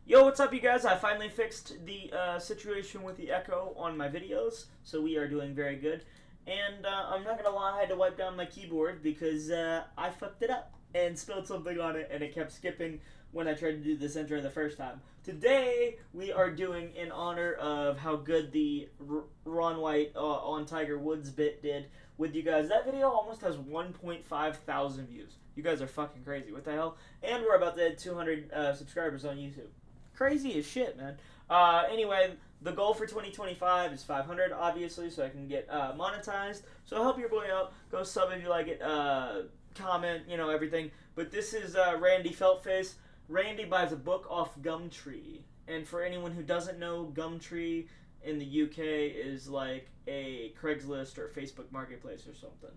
Yo, what's up, you guys? I finally fixed the situation with the echo on my videos, so we are doing very good. And I'm not gonna lie, I had to wipe down my keyboard because I fucked it up and spilled something on it, and it kept skipping when I tried to do this intro the first time. Today, we are doing in honor of how good the Ron White on Tiger Woods bit did with you guys. That video almost has 1.5 thousand views. You guys are fucking crazy. What the hell? And we're about to hit 200 subscribers on YouTube. Crazy as shit, man. Anyway, the goal for 2025 is 500, obviously, so I can get monetized. So help your boy out. Go sub if you like it. Comment, you know, everything. But this is Randy Feltface. Randy buys a book off Gumtree. And for anyone who doesn't know, Gumtree in the UK is like a Craigslist or Facebook Marketplace or something.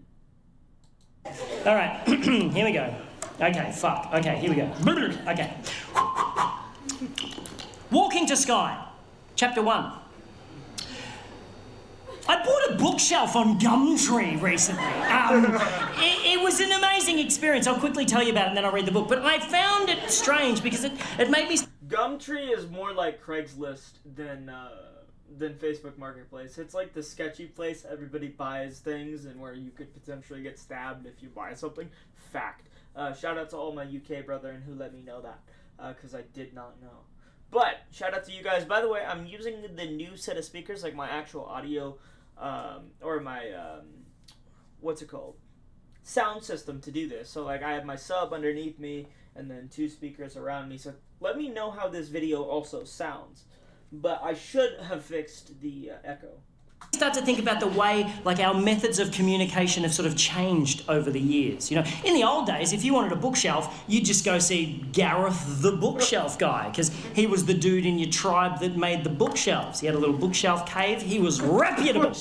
Alright, here we go. Okay, fuck. Okay, here we go. Okay. Walking to Sky, Chapter 1. I bought a bookshelf on Gumtree recently. It was an amazing experience. I'll quickly tell you about it and then I'll read the book. But I found it strange because it made me... Gumtree is more like Craigslist than Facebook Marketplace. It's like the sketchy place everybody buys things and where you could potentially get stabbed if you buy something. Fact. Shout out to all my UK brethren who let me know that, because I did not know. But, shout out to you guys. By the way, I'm using the new set of speakers, like my actual audio, or my, what's it called? Sound system to do this. So, like, I have my sub underneath me, and then 2 speakers around me. So, let me know how this video also sounds. But I should have fixed the echo. Start to think about the way, like, our methods of communication have sort of changed over the years. You know, in the old days, if you wanted a bookshelf, you'd just go see Gareth the bookshelf guy, because he was the dude in your tribe that made the bookshelves. He had a little bookshelf cave. He was reputable.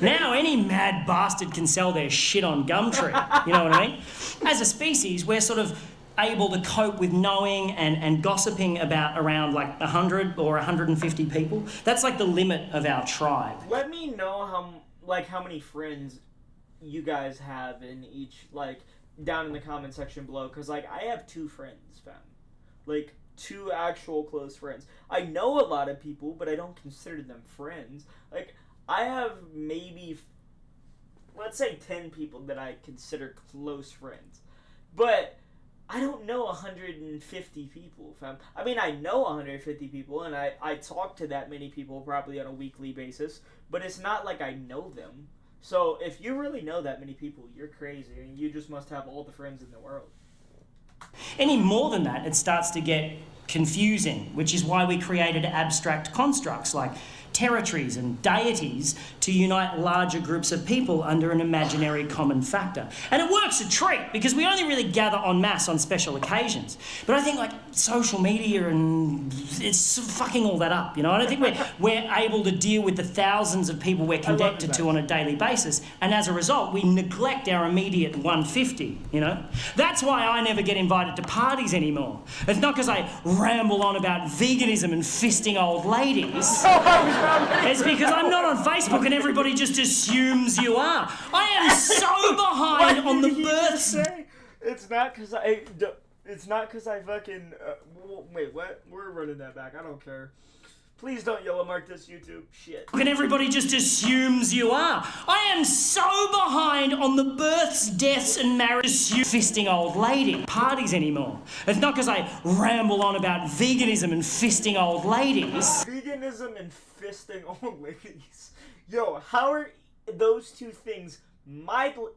Now, any mad bastard can sell their shit on Gumtree. You know what I mean? As a species, we're sort of able to cope with knowing and gossiping about around like 100 or 150 people. That's like the limit of our tribe. Let me know how many friends you guys have in each, like, down in the comment section below, because like I have 2 friends, fam. Like 2 actual close friends. I know a lot of people, but I don't consider them friends. Like I have maybe, let's say 10 people that I consider close friends. But I don't know 150 people, fam. I mean, I know 150 people, and I talk to that many people probably on a weekly basis, but it's not like I know them. So if you really know that many people, you're crazy, and you just must have all the friends in the world. Any more than that, it starts to get confusing, which is why we created abstract constructs like territories and deities to unite larger groups of people under an imaginary common factor. And it works a treat because we only really gather en masse on special occasions. But I think like social media and it's fucking all that up, you know? I don't think we're able to deal with the thousands of people we're connected to on a daily basis, and as a result we neglect our immediate 150, you know? That's why I never get invited to parties anymore. It's not because I ramble on about veganism and fisting old ladies. It's because I'm not on Facebook and everybody just assumes you are. I am so behind on the births. It's not because I fucking... wait, what? We're running that back. I don't care. Please don't yellow mark this YouTube. Shit. And everybody just assumes you are. I am so behind on the births, deaths and marriages fisting old lady parties anymore. It's not because I ramble on about veganism and fisting old ladies. Veganism and fisting old ladies. Yo, how are those 2 things mightily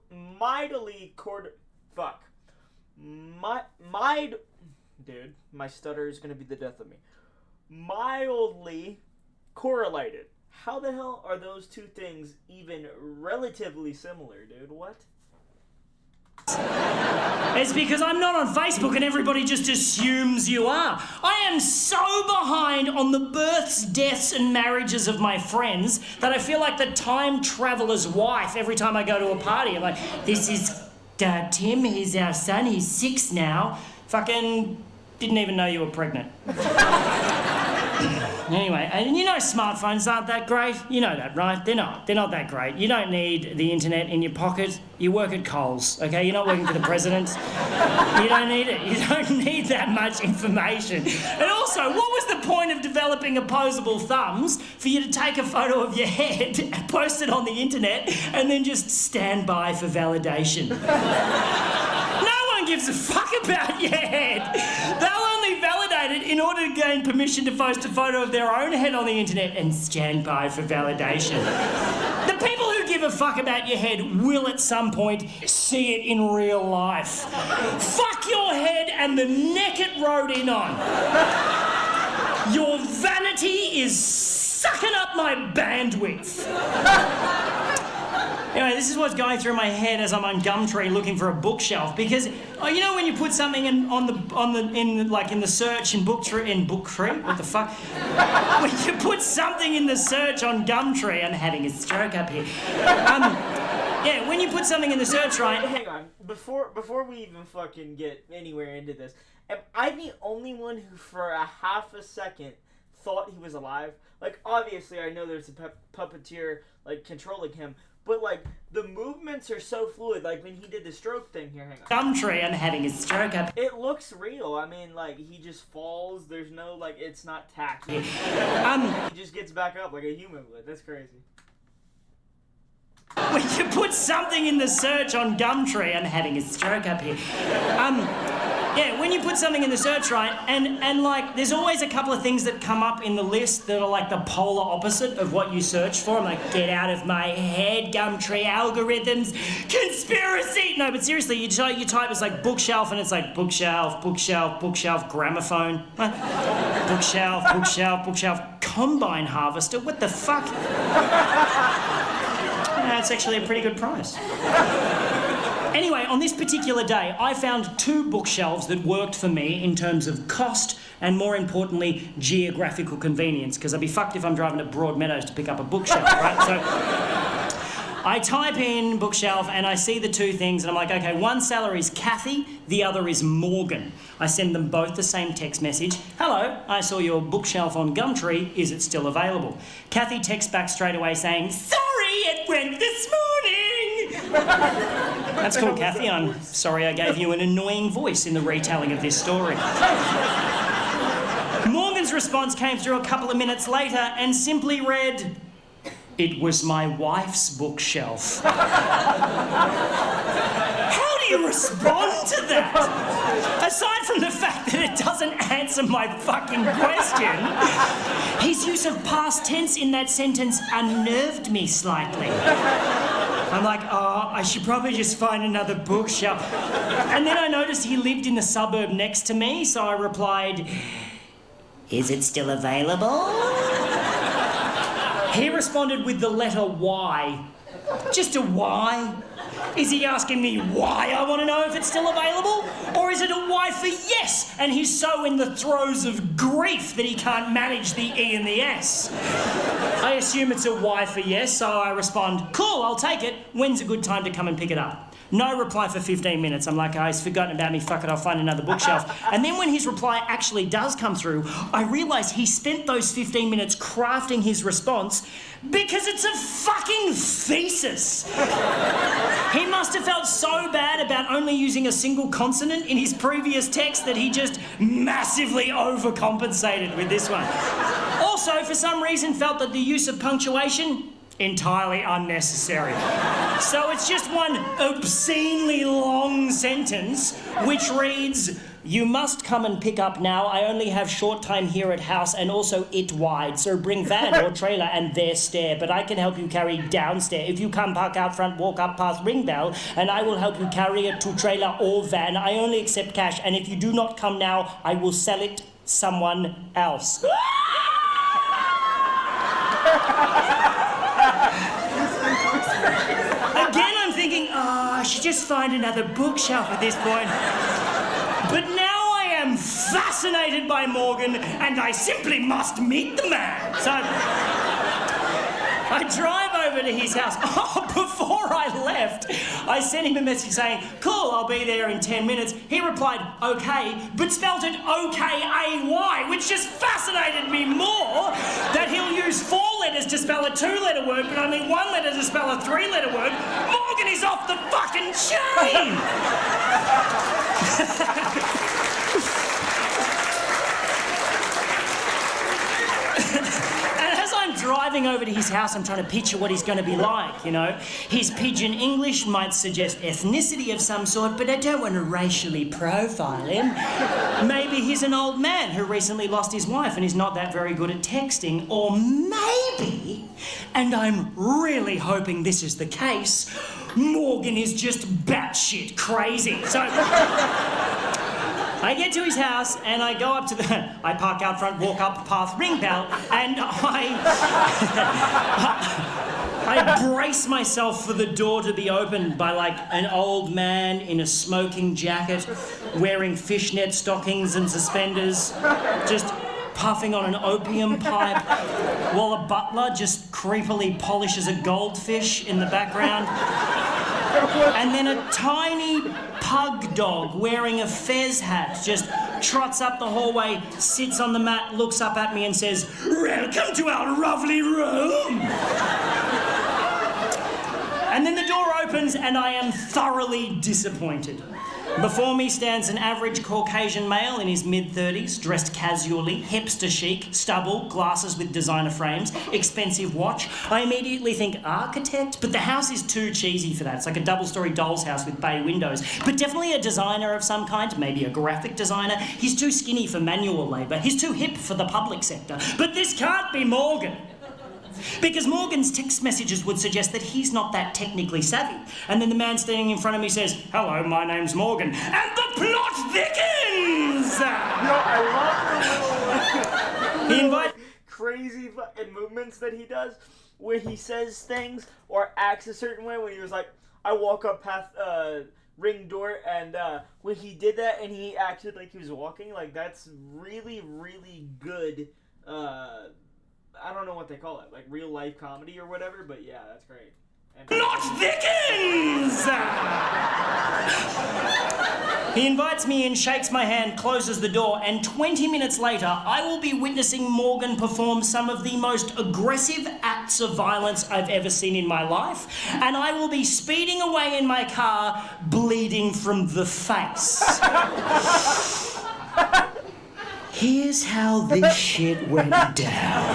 dude, my stutter is gonna be the death of me. Mildly correlated. How the hell are those 2 things even relatively similar, dude? What? It's because I'm not on Facebook and everybody just assumes you are. I am so behind on the births, deaths and marriages of my friends that I feel like the time traveler's wife every time I go to a party. I'm like, this is Tim, he's our son, he's 6 now. Fucking didn't even know you were pregnant. Anyway, and you know smartphones aren't that great. You know that, right? They're not. They're not that great. You don't need the internet in your pocket. You work at Coles, okay? You're not working for the president. You don't need it. You don't need that much information. And also, what was the point of developing opposable thumbs for you to take a photo of your head and post it on the internet and then just stand by for validation? No one gives a fuck about your head. They'll only validate it in order to gain permission to post a photo of their own head on the internet and stand by for validation. The people who give a fuck about your head will at some point see it in real life. Fuck your head and the neck it rode in on. Your vanity is sucking up my bandwidth. Anyway, this is what's going through my head as I'm on Gumtree looking for a bookshelf, because you know when you put something in the search in Booktree, what the fuck? When you put something in the search on Gumtree, I'm having a stroke up here. Yeah, when you put something in the search, right? Hang on, before we even fucking get anywhere into this, am I the only one who for a half a second thought he was alive? Like, obviously I know there's a puppeteer like controlling him. But, like, the movements are so fluid. Like, when he did the stroke thing here, hang on. Gumtree, I'm having a stroke up. It looks real. I mean, like, he just falls. There's no, like, it's not tacky. He just gets back up like a human would. That's crazy. When you put something in the search on Gumtree, I'm having a stroke up here. Yeah, when you put something in the search, right, and like, there's always a couple of things that come up in the list that are like the polar opposite of what you search for. I'm like, get out of my head, Gumtree algorithms, conspiracy! No, but seriously, you type, it's like bookshelf, and it's like bookshelf, bookshelf, bookshelf, gramophone. Bookshelf, bookshelf, bookshelf, combine harvester, what the fuck? That's actually a pretty good price. Anyway, on this particular day, I found 2 bookshelves that worked for me in terms of cost and, more importantly, geographical convenience, because I'd be fucked if I'm driving to Broadmeadows to pick up a bookshelf, right? So I type in bookshelf and I see the 2 things and I'm like, okay, one salary is Kathy, the other is Morgan. I send them both the same text message. Hello, I saw your bookshelf on Gumtree. Is it still available? Kathy texts back straight away saying, sorry, it went this morning. That's cool, Kathy. I'm sorry I gave you an annoying voice in the retelling of this story. Morgan's response came through a couple of minutes later and simply read, it was my wife's bookshelf. How do you respond to that? Aside from the fact that it doesn't answer my fucking question, his use of past tense in that sentence unnerved me slightly. I'm like, oh, I should probably just find another bookshelf. And then I noticed he lived in the suburb next to me, so I replied, is it still available? He responded with the letter Y. Just a Y? Is he asking me why I want to know if it's still available? Or is it a Y for yes, and he's so in the throes of grief that he can't manage the E and the S? I assume it's a Y for yes, so I respond, cool, I'll take it. When's a good time to come and pick it up? No reply for 15 minutes. I'm like, oh, he's forgotten about me, fuck it, I'll find another bookshelf. And then when his reply actually does come through, I realise he spent those 15 minutes crafting his response because it's a fucking thesis. He must have felt so bad about only using a single consonant in his previous text that he just massively overcompensated with this one. Also, for some reason, felt that the use of punctuation entirely unnecessary. So it's just one obscenely long sentence which reads, you must come and pick up now. I only have short time here at house and also it wide. So bring van or trailer and there stair. But I can help you carry downstairs. If you come park out front, walk up past ring bell and I will help you carry it to trailer or van. I only accept cash and if you do not come now, I will sell it someone else. Again, I'm thinking, oh, I should just find another bookshelf at this point. But now I am fascinated by Morgan and I simply must meet the man. So I drive over to his house. Oh, before I left, I sent him a message saying, cool, I'll be there in 10 minutes. He replied, okay, but spelled it O-K-A-Y, which just fascinated me more that he'll use 4 letters to spell a 2-letter word, but only 1 letter to spell a 3-letter word. Morgan is off the fucking chain! Driving over to his house, I'm trying to picture what he's going to be like, you know. His pidgin English might suggest ethnicity of some sort, but I don't want to racially profile him. Maybe he's an old man who recently lost his wife and is not that very good at texting. Or maybe, and I'm really hoping this is the case, Morgan is just batshit crazy. So I get to his house and I go up to I park out front, walk up, path, ring bell, and I brace myself for the door to be opened by like an old man in a smoking jacket, wearing fishnet stockings and suspenders, just puffing on an opium pipe, while a butler just creepily polishes a goldfish in the background. And then a tiny pug dog wearing a fez hat just trots up the hallway, sits on the mat, looks up at me and says, "Welcome to our lovely room." And then the door opens and I am thoroughly disappointed. Before me stands an average Caucasian male in his mid-30s, dressed casually, hipster chic, stubble, glasses with designer frames, expensive watch. I immediately think architect, but the house is too cheesy for that. It's like a double-story doll's house with bay windows. But definitely a designer of some kind, maybe a graphic designer. He's too skinny for manual labour. He's too hip for the public sector. But this can't be Morgan. Because Morgan's text messages would suggest that he's not that technically savvy. And then the man standing in front of me says, "Hello, my name's Morgan." And the plot thickens! I love the He invites... crazy fucking movements that he does, where he says things or acts a certain way. When he was like, I walk up past ring door, and when he did that and he acted like he was walking, like that's really, really good. I don't know what they call it, like real life comedy or whatever, but yeah, that's great. And plot thickens! He invites me in, shakes my hand, closes the door, and 20 minutes later, I will be witnessing Morgan perform some of the most aggressive acts of violence I've ever seen in my life, and I will be speeding away in my car, bleeding from the face. Here's how this shit went down.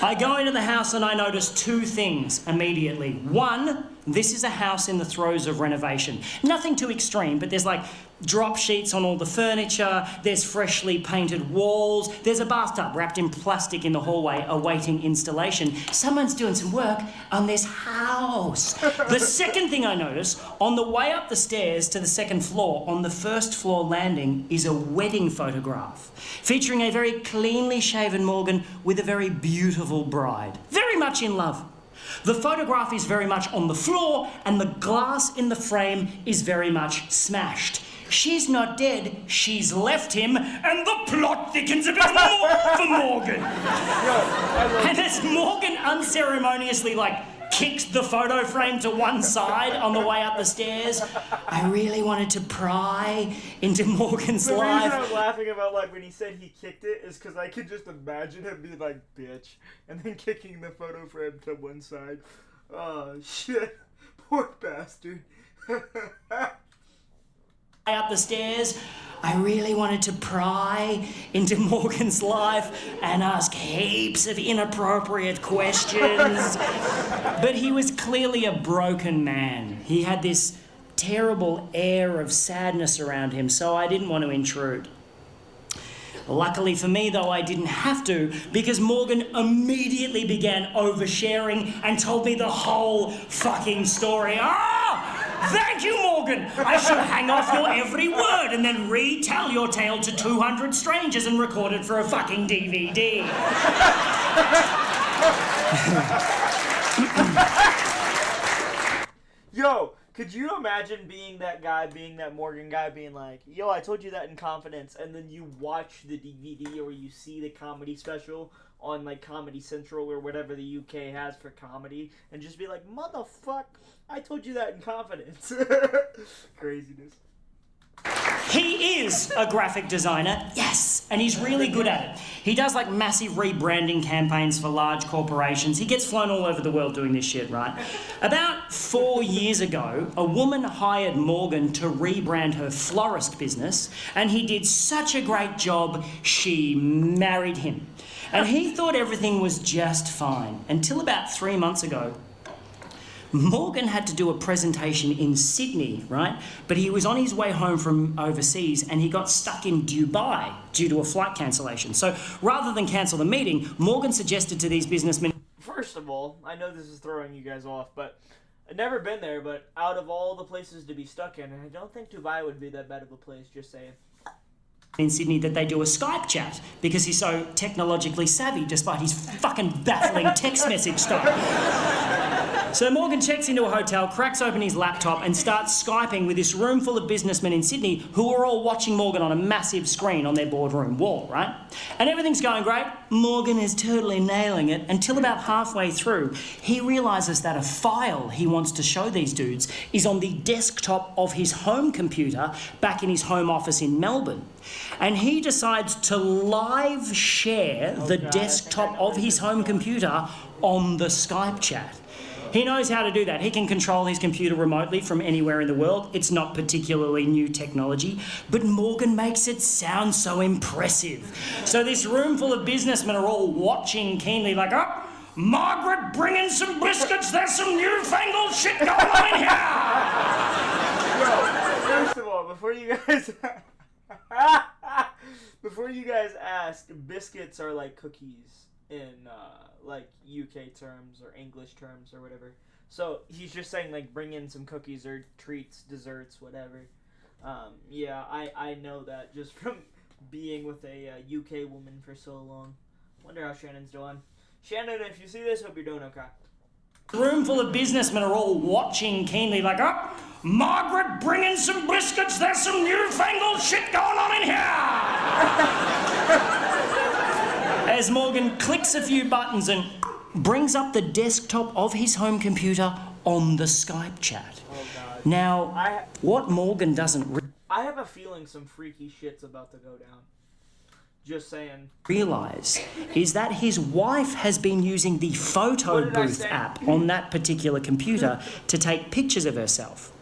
I go into the house and I notice 2 things immediately. 1, this is a house in the throes of renovation. Nothing too extreme, but there's like drop sheets on all the furniture, there's freshly painted walls, there's a bathtub wrapped in plastic in the hallway awaiting installation. Someone's doing some work on this house. The second thing I notice, on the way up the stairs to the 2nd floor, on the 1st floor landing, is a wedding photograph featuring a very cleanly shaven Morgan with a very beautiful bride, very much in love. The photograph is very much on the floor and the glass in the frame is very much smashed. She's not dead, she's left him, and the plot thickens a bit more for Morgan. And as Morgan unceremoniously, kicks the photo frame to one side on the way up the stairs, I really wanted to pry into Morgan's life. The reason I'm laughing about, when he said he kicked it is because I could just imagine him being like, bitch, and then kicking the photo frame to one side. Oh, shit. Poor bastard. Up the stairs, I really wanted to pry into Morgan's life and ask heaps of inappropriate questions. But he was clearly a broken man. He had this terrible air of sadness around him, so I didn't want to intrude. Luckily for me, though, I didn't have to, because Morgan immediately began oversharing and told me the whole fucking story. Thank you, Morgan! I shall hang off your every word and then retell your tale to 200 strangers and record it for a fucking DVD. Yo, Could you imagine being that guy, being that Morgan guy, being like, yo, I told you that in confidence, and then you watch the DVD or you see the comedy special on, like, Comedy Central or whatever the UK has for comedy, and just be like, motherfuck, I told you that in confidence. Craziness. He is a graphic designer, yes, and he's really good at it. He does like massive rebranding campaigns for large corporations. He gets flown all over the world doing this shit, right? About 4 years ago, a woman hired Morgan to rebrand her florist business, and he did such a great job, she married him. And he thought everything was just fine, until about 3 months ago. Morgan had to do a presentation in Sydney, right? But he was on his way home from overseas and he got stuck in Dubai due to a flight cancellation. So rather than cancel the meeting, Morgan suggested to these businessmen... First of all, I know this is throwing you guys off, but I've never been there, but out of all the places to be stuck in, I don't think Dubai would be that bad of a place, just saying. In Sydney that they do a Skype chat because he's so technologically savvy despite his fucking baffling text message style. So Morgan checks into a hotel, cracks open his laptop and starts Skyping with this room full of businessmen in Sydney who are all watching Morgan on a massive screen on their boardroom wall, right? And everything's going great. Morgan is totally nailing it until about halfway through he realises that a file he wants to show these dudes is on the desktop of his home computer back in his home office in Melbourne. And he decides to live share the desktop of his home computer on the Skype chat. He knows how to do that. He can control his computer remotely from anywhere in the world. It's not particularly new technology, but Morgan makes it sound so impressive. So this room full of businessmen are all watching keenly like, oh, Margaret, bring in some biscuits. There's some newfangled shit going on in here. Yo, first of all, before you guys ask, biscuits are like cookies in like UK terms or English terms or whatever. So he's just saying like bring in some cookies or treats, desserts, whatever. Yeah, I know that just from being with a UK woman for so long. Wonder how Shannon's doing. Shannon, if you see this, hope you're doing okay. The room full of businessmen are all watching keenly like, oh, Margaret, bring in some biscuits. There's some newfangled shit going on in here. As Morgan clicks a few buttons and brings up the desktop of his home computer on the Skype chat. Oh, God. Now, what Morgan doesn't I have a feeling some freaky shit's about to go down. Just saying. realise is that his wife has been using the photo booth app on that particular computer to take pictures of herself.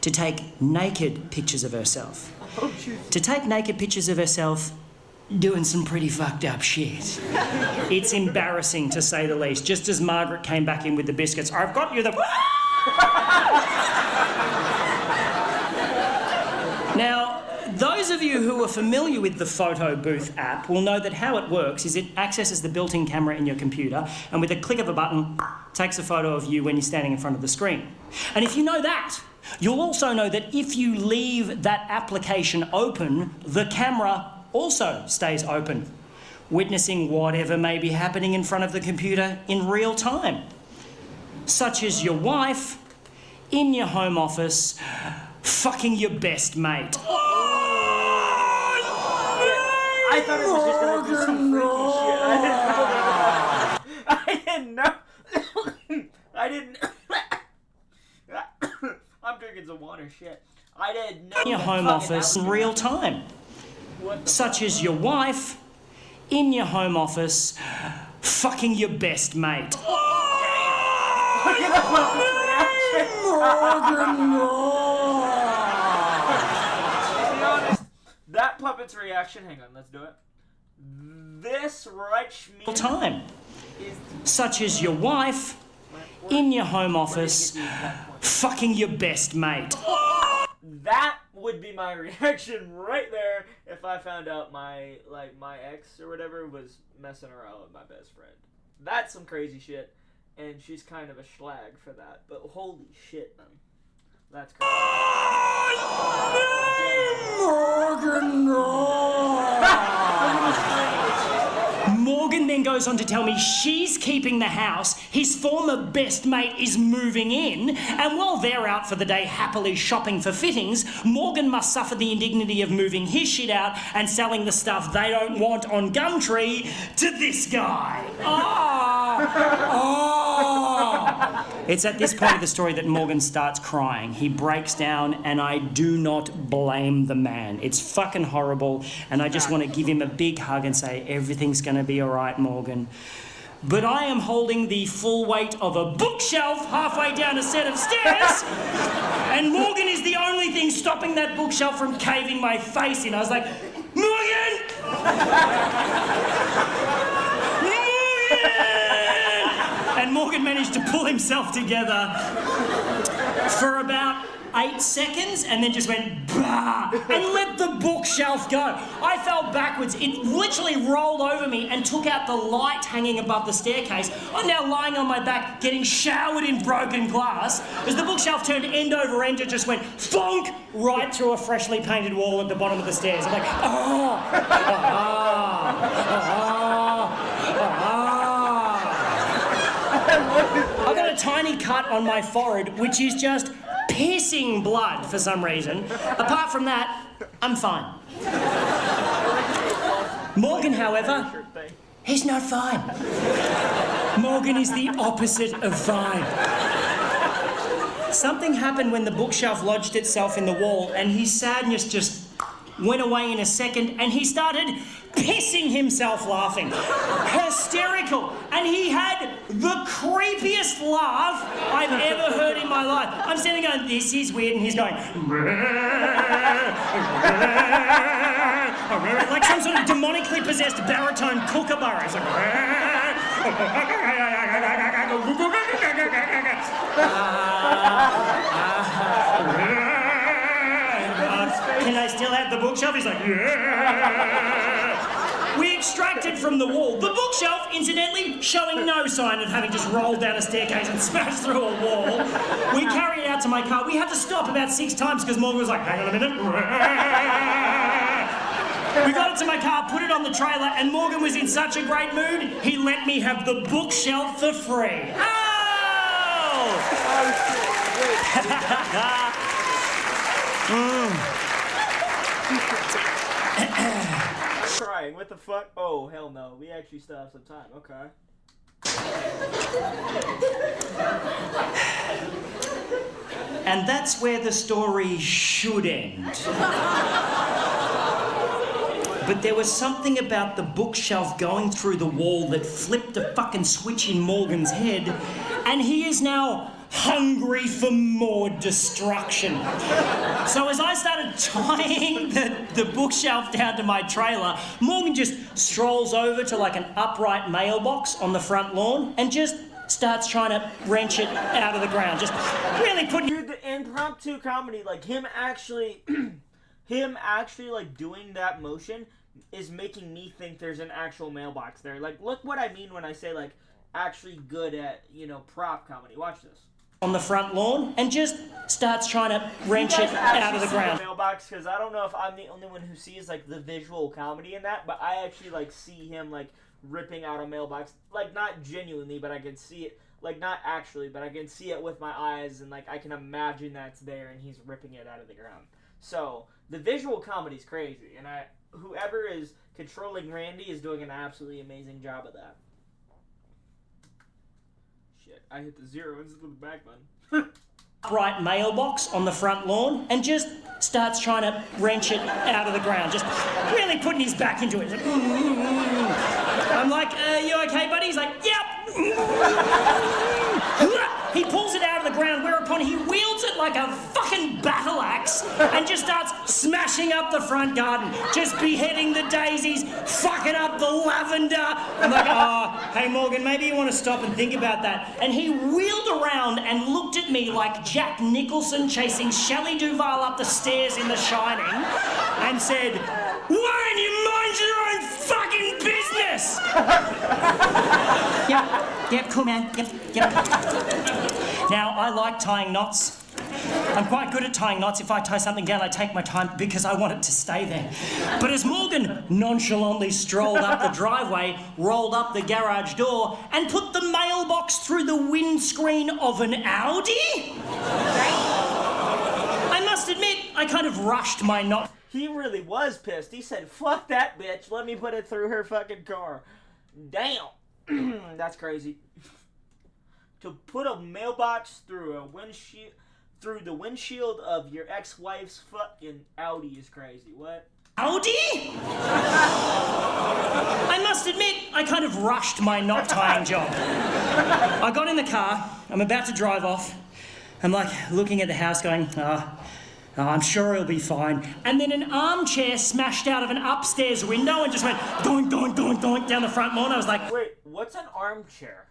To take naked pictures of herself. Oh, To take naked pictures of herself doing some pretty fucked up shit. It's embarrassing to say the least. Just as Margaret came back in with the biscuits, I've got you the... Now, those of you who are familiar with the photo booth app will know that how it works is it accesses the built-in camera in your computer and with a click of a button takes a photo of you when you're standing in front of the screen. And if you know that, you'll also know that if you leave that application open, the camera also stays open, witnessing whatever may be happening in front of the computer in real time. Such as your wife in your home office fucking your best mate. I thought it was just gonna be some freaky shit. I didn't know. I'm drinking some water, shit. I didn't know. In your home office in real time. Such as your wife in your home office fucking your best mate. Look at the puppet's reaction. To be honest, that puppet's reaction, hang on, let's do it. This right schmear Time. is Such as your wife in your home office fucking your best mate. that would be my reaction right there if I found out my ex or whatever was messing around with my best friend. That's some crazy shit, and she's kind of a schlag for that. But holy shit, man, that's crazy. Morgan then goes goes on to tell me she's keeping the house, his former best mate is moving in, and while they're out for the day happily shopping for fittings, Morgan must suffer the indignity of moving his shit out and selling the stuff they don't want on Gumtree to this guy. It's at this point of the story that Morgan starts crying. He breaks down, and I do not blame the man. It's fucking horrible, and I just want to give him a big hug and say, everything's going to be all right, Morgan. But I am holding the full weight of a bookshelf halfway down a set of stairs, and Morgan is the only thing stopping that bookshelf from caving my face in. I was like, Morgan! And Morgan managed to pull himself together for about 8 seconds and then just went bah and let the bookshelf go. I fell backwards. It literally rolled over me and took out the light hanging above the staircase. I'm now lying on my back getting showered in broken glass as the bookshelf turned end over end and just went thonk right through a freshly painted wall at the bottom of the stairs. I'm like, I've got a tiny cut on my forehead, which is just pissing blood for some reason. Apart from that, I'm fine. Morgan, however, he's not fine. Morgan is the opposite of fine. Something happened when the bookshelf lodged itself in the wall, and his sadness just went away in a second, and he started pissing himself laughing. Hysterical. And he had the creepiest laugh I've ever heard in my life. I'm standing going, this is weird, and he's going like some sort of demonically possessed baritone kookaburra. He's like can I still have the bookshelf? He's like, yeah. We extracted from the wall. The bookshelf, incidentally, showing no sign of having just rolled down a staircase and smashed through a wall. We carried it out to my car. We had to stop about 6 times because Morgan was like, hang on a minute. We got it to my car, put it on the trailer, and Morgan was in such a great mood, he let me have the bookshelf for free. Oh! Crying, what the fuck? Oh, hell no. We actually still have some time, okay. And that's where the story should end. But there was something about the bookshelf going through the wall that flipped a fucking switch in Morgan's head, and he is now hungry for more destruction. So as I started tying the bookshelf down to my trailer, Morgan just strolls over to like an upright mailbox on the front lawn and just starts trying to wrench it out of the ground. Just really putting... Dude, the impromptu comedy, like him actually like doing that motion is making me think there's an actual mailbox there. Like, look what I mean when I say like actually good at, you know, prop comedy. Watch this. On the front lawn and just starts trying to wrench it out of the ground. Mailbox, because I don't know if I'm the only one who sees like the visual comedy in that, but I actually like see him like ripping out a mailbox, like not genuinely, but I can see it, like not actually, but I can see it with my eyes, and like I can imagine that's there, and he's ripping it out of the ground. So the visual comedy is crazy, and whoever is controlling Randy is doing an absolutely amazing job of that. I hit the 0 instead of the back button. Upright mailbox on the front lawn and just starts trying to wrench it out of the ground. Just really putting his back into it. I'm like, you okay, buddy? He's like, yep. He pulls it out of the ground, whereupon he wields it like a fucking battle axe and just starts smashing up the front garden, just beheading the daisies, fucking up the lavender. I'm like, oh, hey Morgan, maybe you want to stop and think about that. And he wheeled around and looked at me like Jack Nicholson chasing Shelley Duvall up the stairs in The Shining and said, why don't you mind your own fucking business? Yep, cool man, yep. Now, I like tying knots. I'm quite good at tying knots. If I tie something down, I take my time because I want it to stay there. But as Morgan nonchalantly strolled up the driveway, rolled up the garage door, and put the mailbox through the windscreen of an Audi, I must admit, I kind of rushed my knot. He really was pissed. He said, fuck that bitch, let me put it through her fucking car. Damn. That's crazy. To put a mailbox through the windshield of your ex-wife's fucking Audi is crazy. What? Audi? I must admit, I kind of rushed my knot tying job. I got in the car, I'm about to drive off. I'm like looking at the house going, I'm sure he'll be fine. And then an armchair smashed out of an upstairs window and just went doink, doink, doink, doink down the front lawn. I was like, wait, what's an armchair?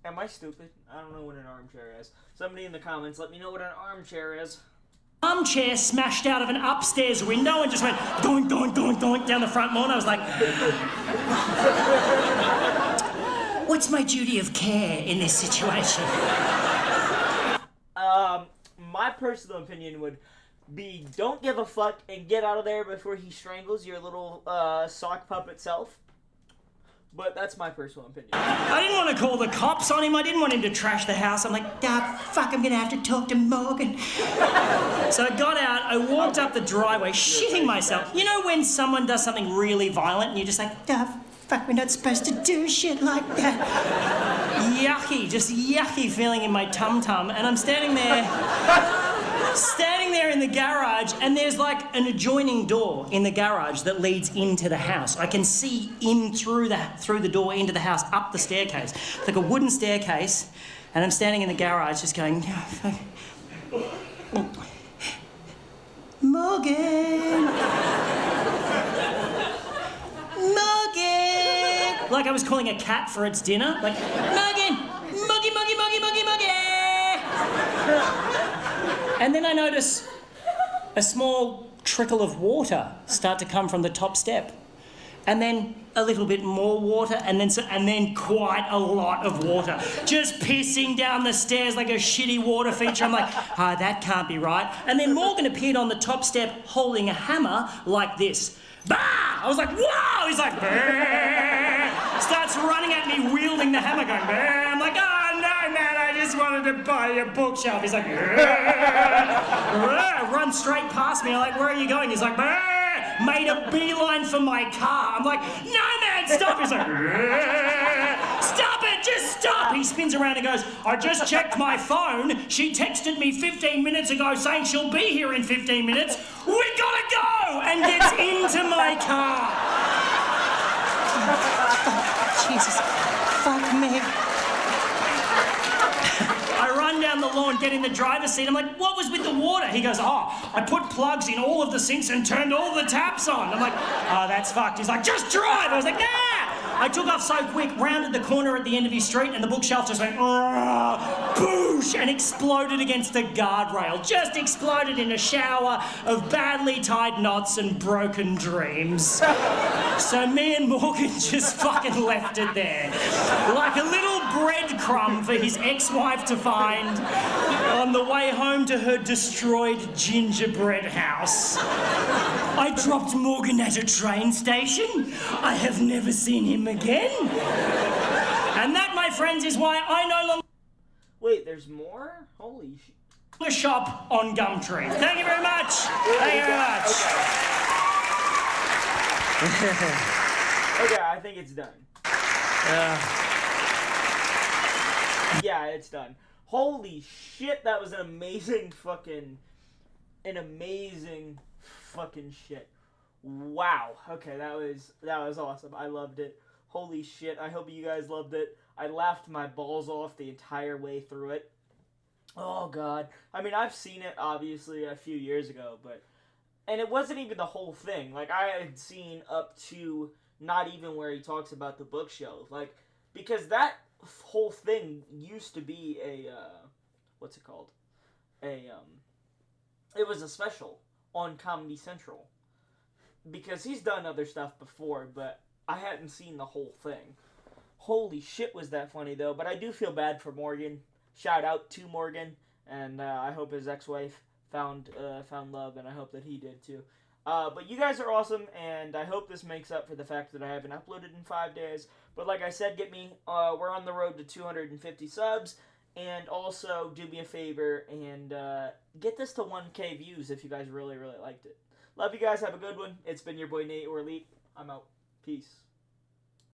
Am I stupid? I don't know what an armchair is. Somebody in the comments, let me know what an armchair is. Armchair smashed out of an upstairs window and just went doink, doink, doink, doink down the front lawn. I was like, what's my duty of care in this situation? My personal opinion would be don't give a fuck and get out of there before he strangles your little sock puppet self. But that's my personal opinion. I didn't want to call the cops on him. I didn't want him to trash the house. I'm like, fuck, I'm going to have to talk to Morgan. So I got out, I walked up the driveway, shitting myself. You know when someone does something really violent and you're just like, fuck, we're not supposed to do shit like that. Yucky, just yucky feeling in my tum-tum. And I'm standing there in the garage, and there's like an adjoining door in the garage that leads into the house. I can see in through the door into the house, up the staircase. It's like a wooden staircase, and I'm standing in the garage just going, Morgan! Morgan! Like I was calling a cat for its dinner. Like, Morgan! Moggy, moggy, moggy, moggy, moggy! And then I notice a small trickle of water start to come from the top step. And then a little bit more water, and then quite a lot of water. Just pissing down the stairs like a shitty water feature. I'm like, that can't be right. And then Morgan appeared on the top step holding a hammer like this. Bah! I was like, whoa! He's like, bah! Starts running at me, wielding the hammer, going, bah! I'm like, oh no, man, I just wanted to buy a bookshelf. He's like, run straight past me. I'm like, where are you going? He's like, bah! Made a beeline for my car. I'm like, no, man, stop. He's like, stop it, just stop. He spins around and goes, I just checked my phone. She texted me 15 minutes ago saying she'll be here in 15 minutes. We gotta go! And gets into my car. Jesus, fuck me. I run down the lawn, get in the driver's seat. I'm like, what was with the water? He goes, I put plugs in all of the sinks and turned all the taps on. I'm like, that's fucked. He's like, just drive. I was like, nah. I took off so quick, rounded the corner at the end of his street, and the bookshelf just went, boosh, and exploded against the guardrail. Just exploded in a shower of badly tied knots and broken dreams. So me and Morgan just fucking left it there. Like a little breadcrumb for his ex-wife to find on the way home to her destroyed gingerbread house. I dropped Morgan at a train station. I have never seen him again. And that, my friends, is why I no longer... Wait, there's more? Holy shit. ...shop on Gumtree. Thank you very much. Thank you very much. Okay, I think it's done. Yeah, it's done. Holy shit, that was an amazing fucking shit. Wow. Okay, that was awesome. I loved it. Holy shit, I hope you guys loved it. I laughed my balls off the entire way through it. Oh god. I mean, I've seen it obviously a few years ago, and it wasn't even the whole thing. Like, I had seen up to not even where he talks about the bookshelf. Like, because that whole thing used to be what's it called? It was a special on Comedy Central. Because he's done other stuff before, but I hadn't seen the whole thing. Holy shit, was that funny, though. But I do feel bad for Morgan. Shout out to Morgan. and I hope his ex-wife found love, and I hope that he did too. But you guys are awesome, and I hope this makes up for the fact that I haven't uploaded in 5 days. But like I said, we're on the road to 250 subs, and also do me a favor and get this to 1K views if you guys really, really liked it. Love you guys. Have a good one. It's been your boy Nate or Elite. I'm out. Peace.